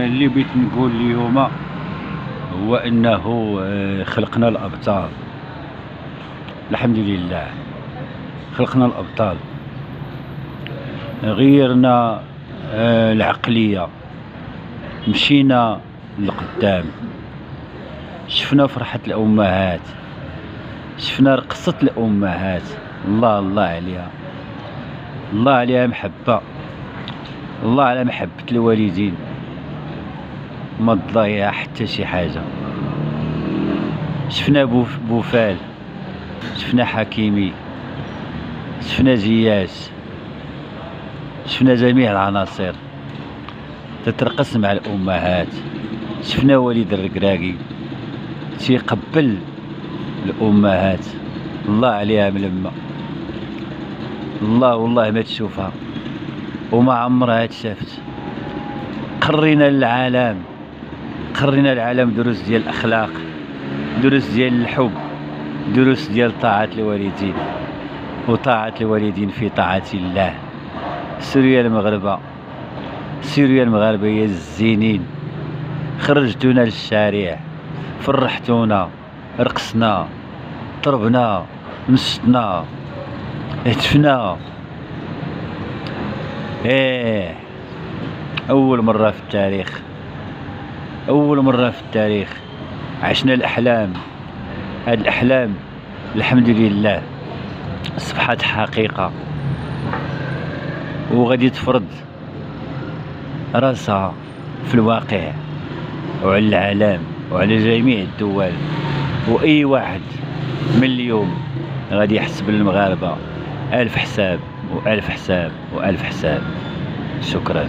اللي بغيت نقول اليوم هو انه خلقنا الابطال. الحمد لله خلقنا الابطال، غيرنا العقليه، مشينا لقدام، شفنا فرحة الأمهات، شفنا رقصة الأمهات. الله الله عليها، الله عليها محبة، الله على محبة الوالدين، ما تضيع حتى شي حاجة. شفنا بوفال، شفنا حكيمي، شفنا زياش، شفنا جميع العناصر تترقص مع الأمهات. شفنا وليد الركراكي تيقبل الأمهات، الله عليها ملمة، الله والله ما تشوفها وما عمرها تشافت. قرينا للعالم، قرينا العالم دروس ديال الأخلاق، دروس ديال الحب، دروس ديال طاعة الوالدين، وطاعة الوالدين في طاعة الله. سيروا يا المغربة، سيروا يا المغاربة يا الزينين، خرجتونا للشارع، فرحتونا، رقصنا، طربنا، نشطنا، هتفنا. أول مرة في التاريخ، أول مرة في التاريخ عشنا الأحلام. هاد الأحلام الحمد لله أصبحت حقيقة، وغادي تفرض راسها في الواقع وعلى العالم وعلى جميع الدول. وأي واحد من اليوم غادي يحسب للمغاربة ألف حساب وألف حساب وألف حساب. شكرا.